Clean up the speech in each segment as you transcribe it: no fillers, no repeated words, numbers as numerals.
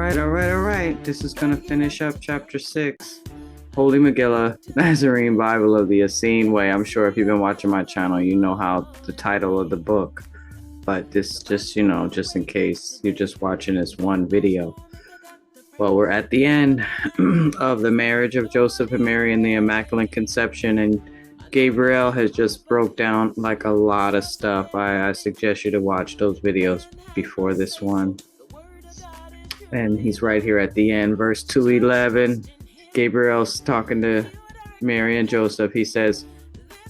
All right. This is going to finish up chapter 6. Holy Megillah, Nasarean Bible of the Essene Way. I'm sure if you've been watching my channel, you know how the title of the book. But this just in case you're just watching this one video. Well, we're at the end of the marriage of Joseph and Mary and the Immaculate Conception, and Gabriel has just broke down like a lot of stuff. I suggest you to watch those videos before this one. And he's right here at the end, verse 2:11. Gabriel's talking to Mary and Joseph. He says,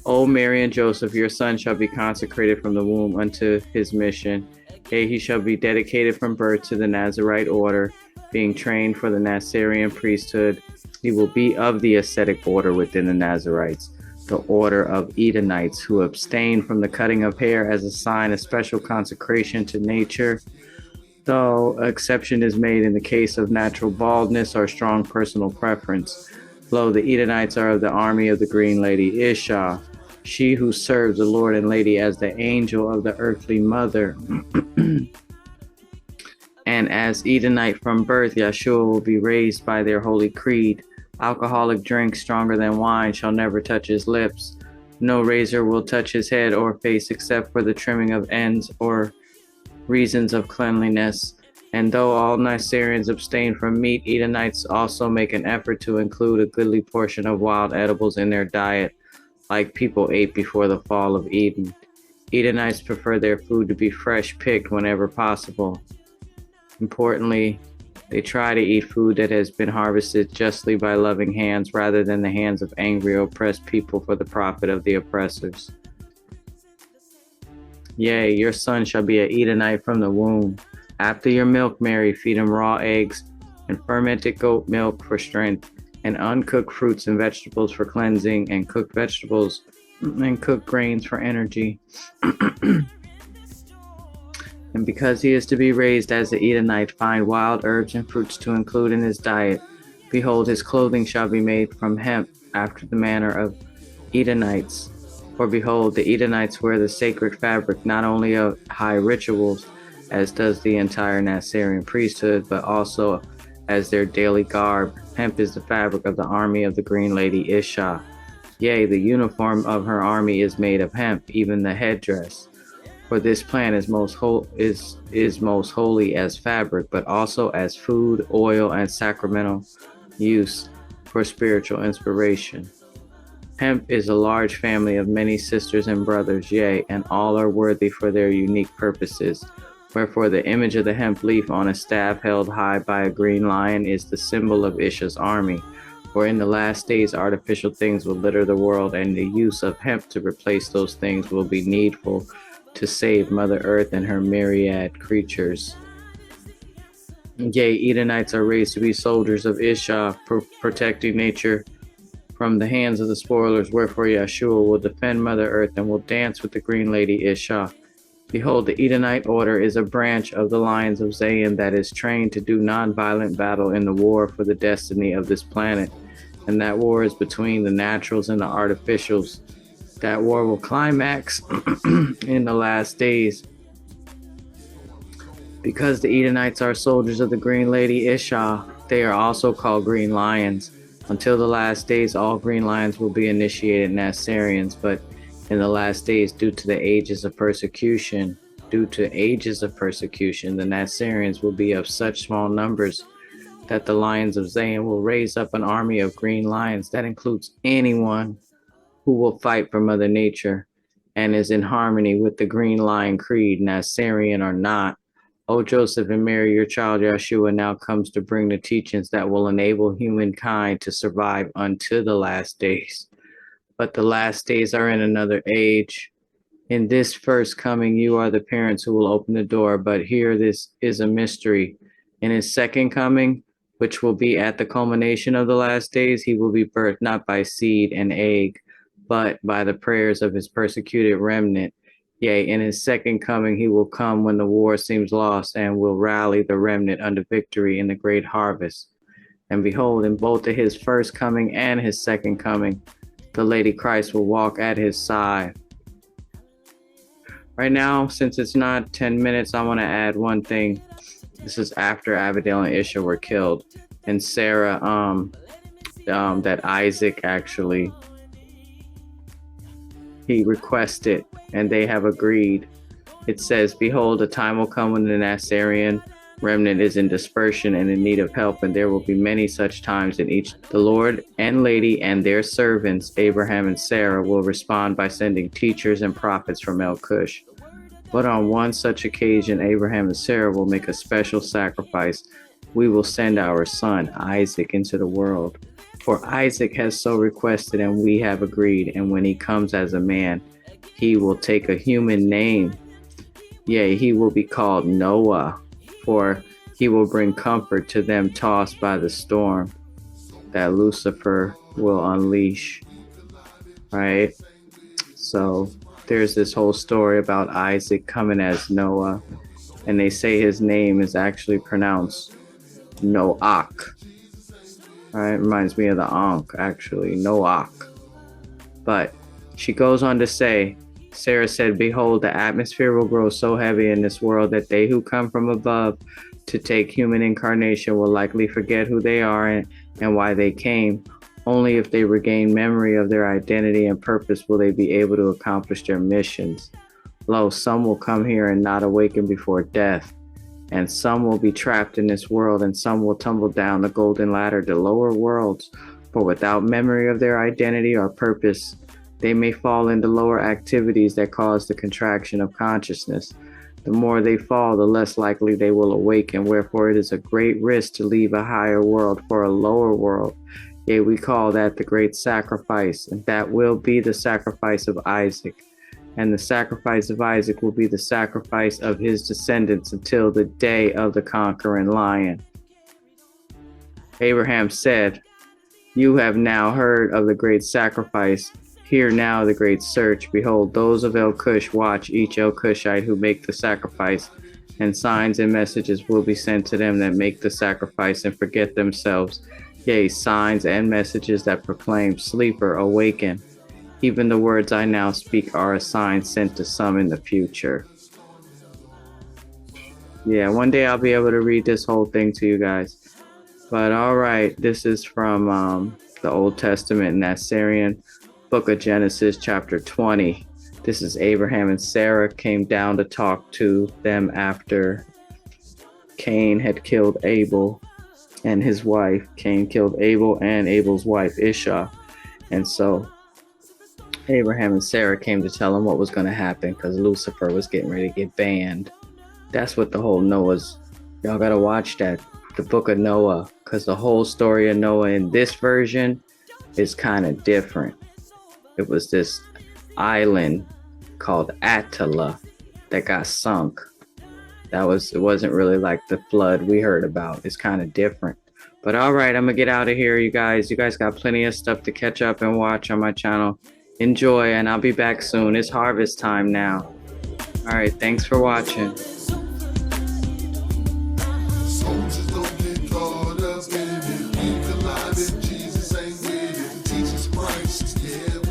"O Mary and Joseph, your son shall be consecrated from the womb unto his mission. Yea, he shall be dedicated from birth to the Nazarite order, being trained for the Nasarian priesthood. He will be of the ascetic order within the Nazarites, the order of Edenites, who abstain from the cutting of hair as a sign of special consecration to nature, though exception is made in the case of natural baldness or strong personal preference. Lo, the Edenites are of the army of the Green Lady Isha, she who serves the Lord and Lady as the angel of the earthly mother. And as Edenite from birth, Yeshua will be raised by their holy creed. Alcoholic drink stronger than wine shall never touch his lips. No razor will touch his head or face except for the trimming of ends or reasons of cleanliness. And though all Nasarians abstain from meat, Edenites also make an effort to include a goodly portion of wild edibles in their diet, like people ate before the fall of Eden. Edenites prefer their food to be fresh picked whenever possible. Importantly, they try to eat food that has been harvested justly by loving hands rather than the hands of angry, oppressed people for the profit of the oppressors. Yea, your son shall be an Edenite from the womb. After your milk, Mary, feed him raw eggs and fermented goat milk for strength, and uncooked fruits and vegetables for cleansing, and cooked vegetables and cooked grains for energy. And because he is to be raised as the Edenite, find wild herbs and fruits to include in his diet. Behold, his clothing shall be made from hemp, after the manner of Edenites. For behold, the Edenites wear the sacred fabric not only of high rituals, as does the entire Nasarian priesthood, but also as their daily garb. Hemp is the fabric of the army of the Green Lady Isha. Yea, the uniform of her army is made of hemp, even the headdress. For this plant is most holy as fabric, but also as food, oil, and sacramental use for spiritual inspiration. Hemp is a large family of many sisters and brothers, yea, and all are worthy for their unique purposes. Wherefore the image of the hemp leaf on a staff held high by a green lion is the symbol of Isha's army. For in the last days artificial things will litter the world, and the use of hemp to replace those things will be needful to save Mother Earth and her myriad creatures. Yea, Edenites are raised to be soldiers of Isha, protecting nature from the hands of the spoilers, wherefore Yeshua will defend Mother Earth and will dance with the Green Lady Isha. Behold, the Edenite order is a branch of the Lions of Zion that is trained to do non-violent battle in the war for the destiny of this planet. And that war is between the naturals and the artificials. That war will climax in the last days. Because the Edenites are soldiers of the Green Lady Isha, they are also called Green Lions. Until the last days, all Green Lions will be initiated Nasarians, but in the last days, due to the ages of persecution, the Nasarians will be of such small numbers that the Lions of Zion will raise up an army of Green Lions that includes anyone who will fight for Mother Nature and is in harmony with the Green Lion Creed, Nasarian or not. O Joseph and Mary, your child Yeshua now comes to bring the teachings that will enable humankind to survive unto the last days. But the last days are in another age. In this first coming, you are the parents who will open the door, but here this is a mystery. In his second coming, which will be at the culmination of the last days, he will be birthed not by seed and egg, but by the prayers of his persecuted remnant. Yea, in his second coming he will come when the war seems lost, and will rally the remnant unto victory in the great harvest. And behold, in both of his first coming and his second coming, the Lady Christ will walk at his side. Right now, since it's not 10 minutes, I want to add one thing. This is after Abigail and Ishmael were killed, and Sarah, that Isaac actually, he requested, and they have agreed. It says, "Behold, a time will come when the Nasarian remnant is in dispersion and in need of help, and there will be many such times in each. The Lord and Lady and their servants, Abraham and Sarah, will respond by sending teachers and prophets from El Cush. But on one such occasion, Abraham and Sarah will make a special sacrifice. We will send our son, Isaac, into the world. For Isaac has so requested, and we have agreed. And when he comes as a man, he will take a human name. Yea, he will be called Noah, for he will bring comfort to them tossed by the storm that Lucifer will unleash." Right? So there's this whole story about Isaac coming as Noah, and they say his name is actually pronounced Noach. Right? Reminds me of the Ankh, actually, Noach. But she goes on to say, Sarah said, "Behold, the atmosphere will grow so heavy in this world that they who come from above to take human incarnation will likely forget who they are and why they came. Only if they regain memory of their identity and purpose will they be able to accomplish their missions. Lo, some will come here and not awaken before death, and some will be trapped in this world, and some will tumble down the golden ladder to lower worlds. For without memory of their identity or purpose, they may fall into lower activities that cause the contraction of consciousness. The more they fall, the less likely they will awaken, wherefore it is a great risk to leave a higher world for a lower world. Yea, we call that the great sacrifice, and that will be the sacrifice of Isaac. And the sacrifice of Isaac will be the sacrifice of his descendants until the day of the conquering lion." Abraham said, "You have now heard of the great sacrifice. Hear now the great search. Behold, those of El Cush watch each El Cushite who make the sacrifice, and signs and messages will be sent to them that make the sacrifice and forget themselves. Yea, signs and messages that proclaim, Sleeper, awaken. Even the words I now speak are a sign sent to some in the future." Yeah, one day I'll be able to read this whole thing to you guys. But all right, this is from the Old Testament, Nasarian, Book of Genesis, chapter 20. This is Abraham and Sarah came down to talk to them after Cain had killed Abel and his wife. Cain killed Abel and Abel's wife, Isha. And so Abraham and Sarah came to tell him what was going to happen because Lucifer was getting ready to get banned. That's what the whole Noah's, y'all got to watch that, the book of Noah, because the whole story of Noah in this version is kind of different. It was this island called Attila that got sunk. It wasn't really like the flood we heard about. It's kind of different. But all right, I'm going to get out of here, you guys. You guys got plenty of stuff to catch up and watch on my channel. Enjoy, and I'll be back soon. It's harvest time now. All right, thanks for watching.